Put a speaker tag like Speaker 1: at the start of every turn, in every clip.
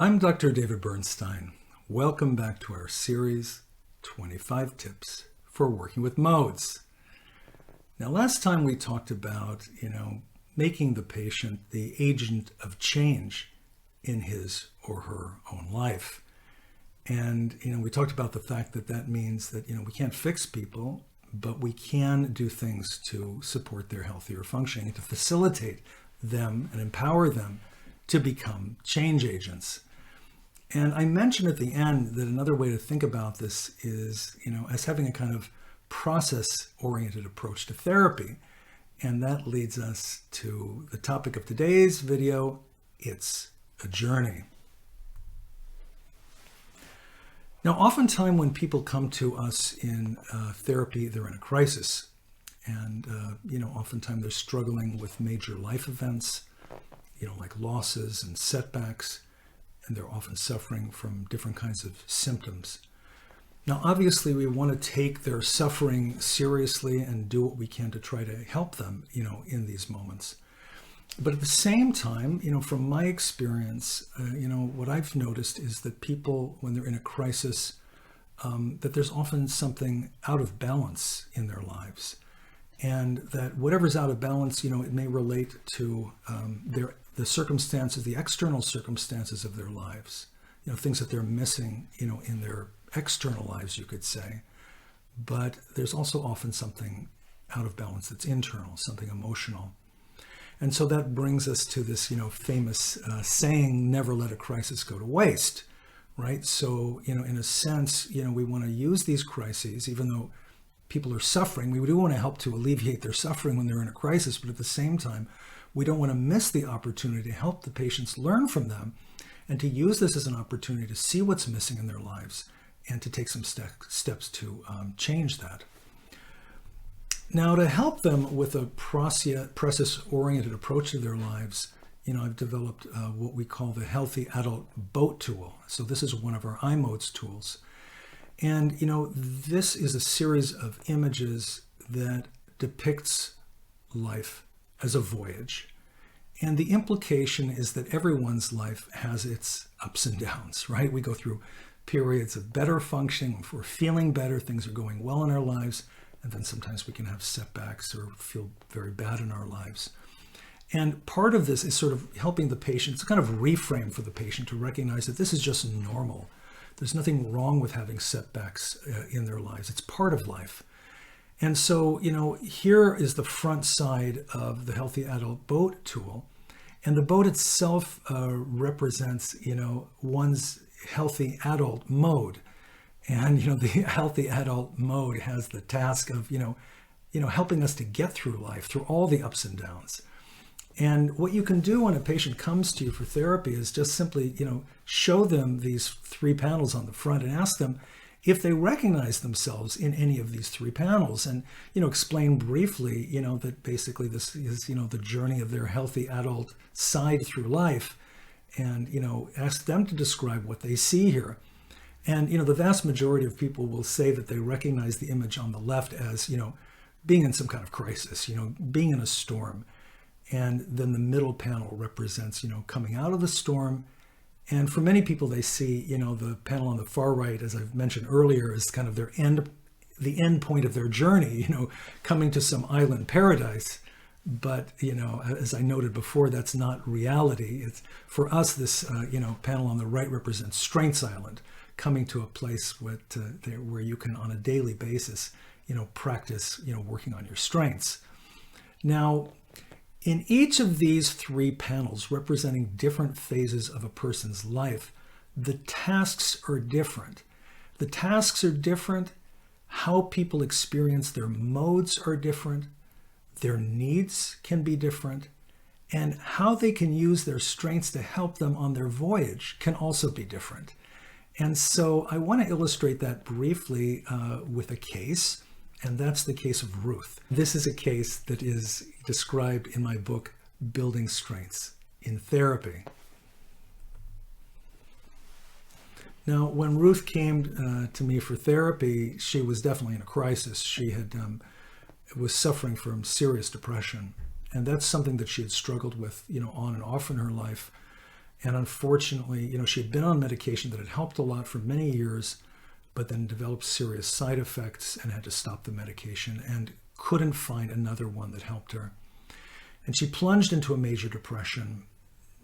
Speaker 1: I'm Dr. David Bernstein. Welcome back to our series, 25 Tips for Working with Modes. Now, last time we talked about, making the patient the agent of change in his or her own life. And, we talked about the fact that means that, we can't fix people, but we can do things to support their healthier functioning and to facilitate them and empower them to become change agents. And I mentioned at the end that another way to think about this is, as having a kind of process-oriented approach to therapy. And that leads us to the topic of today's video. It's a journey. Now, oftentimes when people come to us in therapy, they're in a crisis. And, oftentimes they're struggling with major life events, like losses and setbacks. And they're often suffering from different kinds of symptoms. Now, obviously, we want to take their suffering seriously and do what we can to try to help them, in these moments. But at the same time, from my experience, what I've noticed is that people, when they're in a crisis, that there's often something out of balance in their lives. And that whatever's out of balance, it may relate to the circumstances, the external circumstances of their lives, things that they're missing, in their external lives, you could say. But there's also often something out of balance that's internal, something emotional. And so that brings us to this, famous saying, never let a crisis go to waste, right? So, in a sense, we want to use these crises, even though people are suffering, we do want to help to alleviate their suffering when they're in a crisis, but at the same time, we don't want to miss the opportunity to help the patients learn from them and to use this as an opportunity to see what's missing in their lives and to take some steps to change that. Now, to help them with a process-oriented approach to their lives, I've developed what we call the Healthy Adult Boat Tool. So this is one of our iModes tools. And, this is a series of images that depicts life as a voyage. And the implication is that everyone's life has its ups and downs, right? We go through periods of better functioning, if we're feeling better, things are going well in our lives, and then sometimes we can have setbacks or feel very bad in our lives. And part of this is sort of helping the patient, it's a kind of reframe for the patient to recognize that this is just normal. There's nothing wrong with having setbacks in their lives. It's part of life. And so, here is the front side of the Healthy Adult Boat Tool. And the boat itself represents, one's healthy adult mode. And, the healthy adult mode has the task of, helping us to get through life, through all the ups and downs. And what you can do when a patient comes to you for therapy is just simply, show them these three panels on the front and ask them if they recognize themselves in any of these three panels, and explain briefly that basically this is the journey of their healthy adult side through life, and ask them to describe what they see here. And the vast majority of people will say that they recognize the image on the left as being in some kind of crisis, being in a storm, and then the middle panel represents coming out of the storm. And for many people, they see, the panel on the far right, as I've mentioned earlier, is kind of the end point of their journey, coming to some island paradise. But, as I noted before, that's not reality. It's for us, this, panel on the right represents Strengths Island, coming to a place where you can, on a daily basis, practice, working on your strengths. Now, in each of these three panels representing different phases of a person's life, the tasks are different. The tasks are different. How people experience their modes are different. Their needs can be different. And how they can use their strengths to help them on their voyage can also be different. And so I want to illustrate that briefly with a case. And that's the case of Ruth. This is a case that is described in my book, Building Strengths in Therapy. Now, when Ruth came to me for therapy, she was definitely in a crisis. She was suffering from serious depression. And that's something that she had struggled with, on and off in her life. And unfortunately, she had been on medication that had helped a lot for many years, but then developed serious side effects and had to stop the medication and couldn't find another one that helped her. And she plunged into a major depression.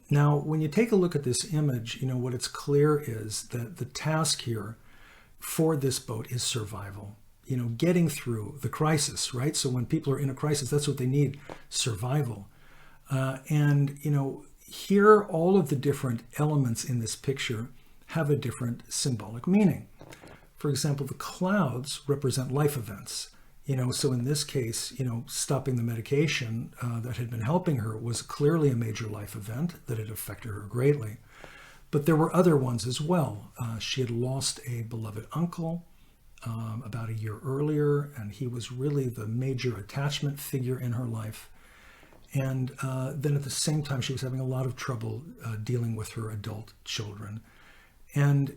Speaker 1: Now, when you take a look at this image, what it's clear is that the task here for this boat is survival. Getting through the crisis, right? So when people are in a crisis, that's what they need, survival. And here, all of the different elements in this picture have a different symbolic meaning. For example, the clouds represent life events. So in this case, stopping the medication that had been helping her was clearly a major life event that had affected her greatly. But there were other ones as well. She had lost a beloved uncle about a year earlier, and he was really the major attachment figure in her life. And then at the same time, she was having a lot of trouble dealing with her adult children. And,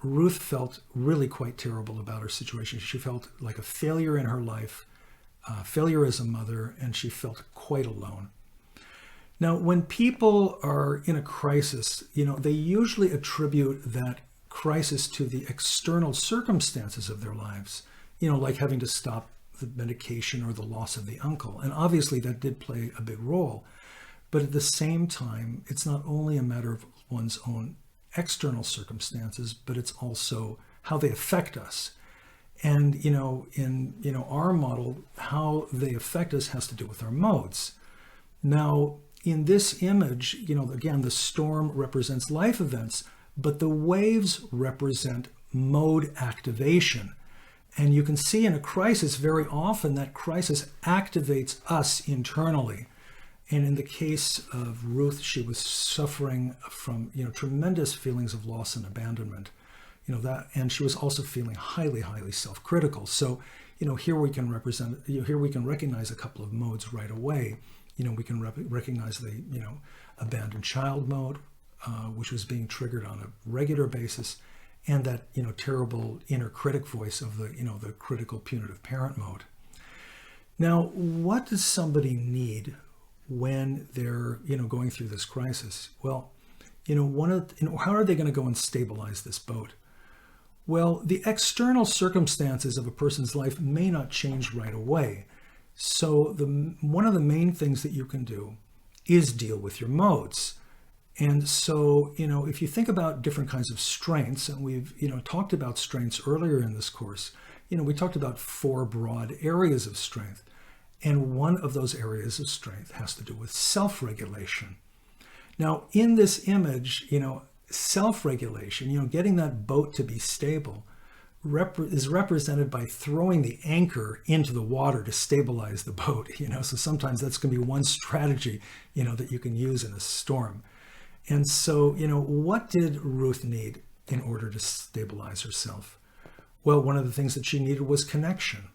Speaker 1: Ruth felt really quite terrible about her situation. She felt like a failure in her life, failure as a mother, and she felt quite alone. Now, when people are in a crisis, they usually attribute that crisis to the external circumstances of their lives, like having to stop the medication or the loss of the uncle. And obviously that did play a big role. But at the same time, it's not only a matter of one's own external circumstances, but it's also how they affect us. And, in our model, how they affect us has to do with our modes. Now, in this image, again, the storm represents life events, but the waves represent mode activation. And you can see in a crisis, very often that crisis activates us internally. And in the case of Ruth, she was suffering from, tremendous feelings of loss and abandonment, and she was also feeling highly, highly self-critical. So, here we can recognize a couple of modes right away. We can recognize the, abandoned child mode, which was being triggered on a regular basis, and that, terrible inner critic voice of the, the critical punitive parent mode. Now, what does somebody need when they're, going through this crisis? Well, how are they going to go and stabilize this boat? Well, the external circumstances of a person's life may not change right away. So one of the main things that you can do is deal with your modes. And so, if you think about different kinds of strengths, and we've, talked about strengths earlier in this course, we talked about 4 broad areas of strength. And one of those areas of strength has to do with self-regulation. Now, in this image, self-regulation, getting that boat to be stable is represented by throwing the anchor into the water to stabilize the boat, so sometimes that's going to be one strategy, that you can use in a storm. And so, what did Ruth need in order to stabilize herself? Well, one of the things that she needed was connection.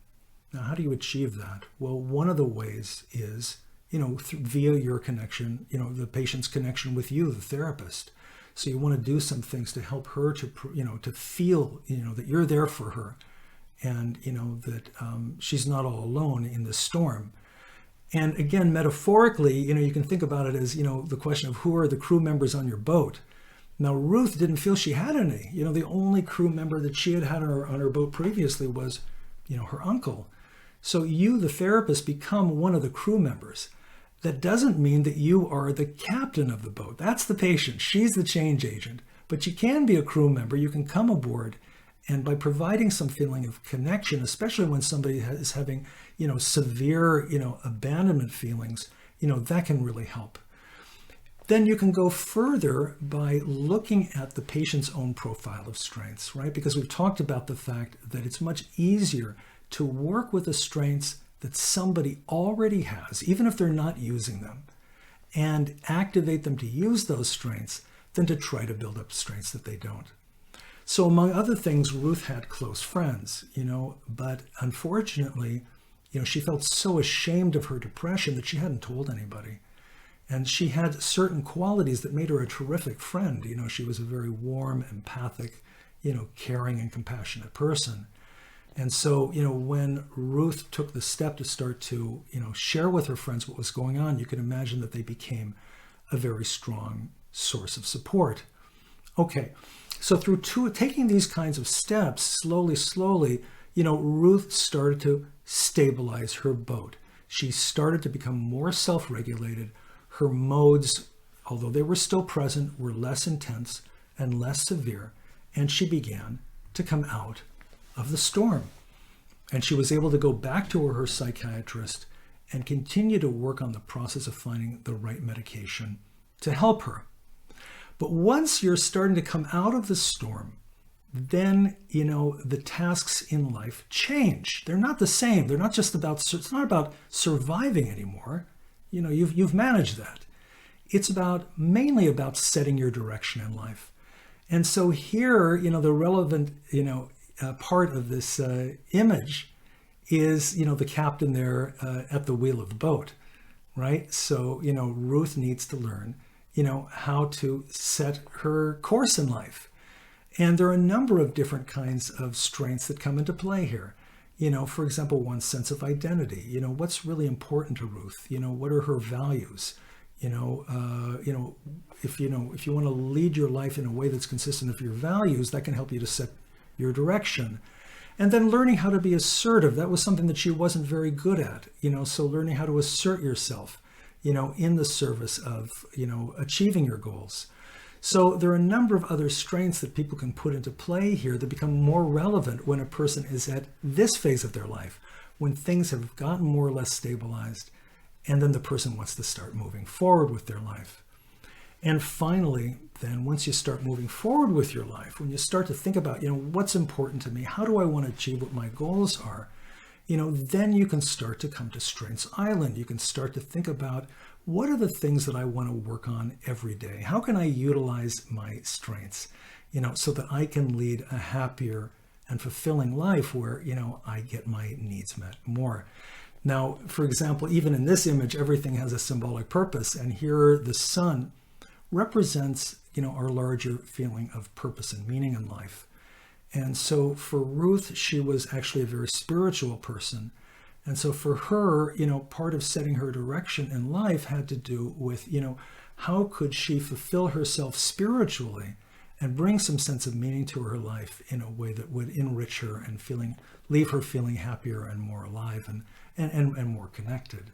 Speaker 1: Now, how do you achieve that? Well, one of the ways is, via your connection, the patient's connection with you, the therapist. So you want to do some things to help her to, to feel, that you're there for her, and, that she's not all alone in the storm. And again, metaphorically, you can think about it as, the question of who are the crew members on your boat. Now, Ruth didn't feel she had any. The only crew member that she had on her boat previously was, her uncle. So you, the therapist, become one of the crew members. That doesn't mean that you are the captain of the boat. That's the patient. She's the change agent. But you can be a crew member. You can come aboard. And by providing some feeling of connection, especially when somebody is having, severe, abandonment feelings, that can really help. Then you can go further by looking at the patient's own profile of strengths, right? Because we've talked about the fact that it's much easier to work with the strengths that somebody already has, even if they're not using them, and activate them to use those strengths than to try to build up strengths that they don't. So among other things, Ruth had close friends, but unfortunately, she felt so ashamed of her depression that she hadn't told anybody. And she had certain qualities that made her a terrific friend. She was a very warm, empathic, caring and compassionate person. And so, when Ruth took the step to start to, share with her friends what was going on, you can imagine that they became a very strong source of support. Okay, so through taking these kinds of steps, slowly, Ruth started to stabilize her boat. She started to become more self-regulated. Her modes, although they were still present, were less intense and less severe, and she began to come out of the storm. And she was able to go back to her psychiatrist and continue to work on the process of finding the right medication to help her. But once you're starting to come out of the storm, then, the tasks in life change. They're not the same. They're not just it's not about surviving anymore. You've managed that. It's mainly about setting your direction in life. And so here, the relevant, part of this image is, the captain there at the wheel of the boat, right? So, Ruth needs to learn, how to set her course in life. And there are a number of different kinds of strengths that come into play here. For example, one's sense of identity. What's really important to Ruth? What are her values? If you want to lead your life in a way that's consistent with your values, that can help you to set your direction. And then learning how to be assertive. That was something that she wasn't very good at. So learning how to assert yourself, in the service of, achieving your goals. So there are a number of other strengths that people can put into play here that become more relevant when a person is at this phase of their life, when things have gotten more or less stabilized, and then the person wants to start moving forward with their life. And finally, then once you start moving forward with your life, when you start to think about, what's important to me, how do I want to achieve what my goals are, then you can start to come to Strengths Island. You can start to think about, what are the things that I want to work on every day? How can I utilize my strengths, so that I can lead a happier and fulfilling life where, I get my needs met more. Now, for example, even in this image, everything has a symbolic purpose. And here the sun represents, our larger feeling of purpose and meaning in life. And so for Ruth, she was actually a very spiritual person. And so for her, part of setting her direction in life had to do with, how could she fulfill herself spiritually and bring some sense of meaning to her life in a way that would enrich her and leave her feeling happier and more alive and more connected.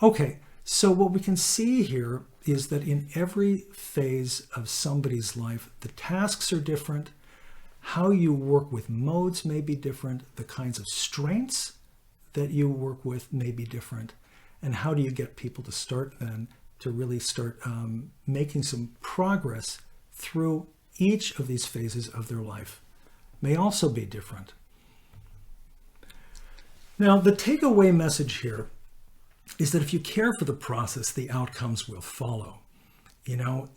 Speaker 1: Okay, so what we can see here is that in every phase of somebody's life, the tasks are different, how you work with modes may be different, the kinds of strengths that you work with may be different, and how do you get people to start then to really start making some progress through each of these phases of their life may also be different. Now, the takeaway message here is that if you care for the process, the outcomes will follow. And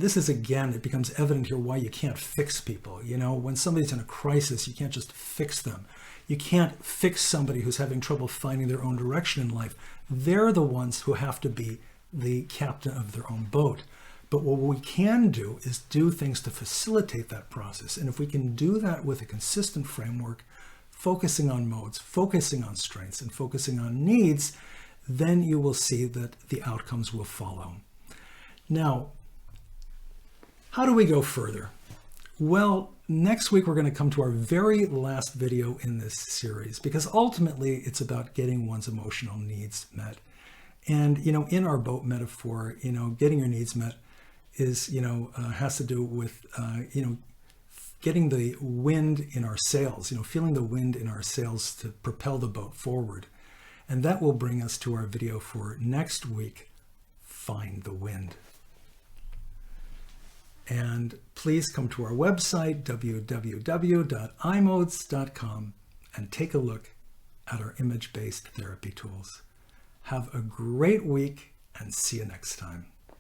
Speaker 1: this is, again, it becomes evident here why you can't fix people. When somebody's in a crisis, you can't just fix them. You can't fix somebody who's having trouble finding their own direction in life. They're the ones who have to be the captain of their own boat. But what we can do is do things to facilitate that process. And if we can do that with a consistent framework, focusing on modes, focusing on strengths, and focusing on needs, then you will see that the outcomes will follow. Now, how do we go further? Well, next week we're going to come to our very last video in this series, because ultimately it's about getting one's emotional needs met. And, in our boat metaphor, getting your needs met is, has to do with, getting the wind in our sails, feeling the wind in our sails to propel the boat forward. And that will bring us to our video for next week, Find the Wind. And please come to our website, www.imodes.com, and take a look at our image-based therapy tools. Have a great week and see you next time.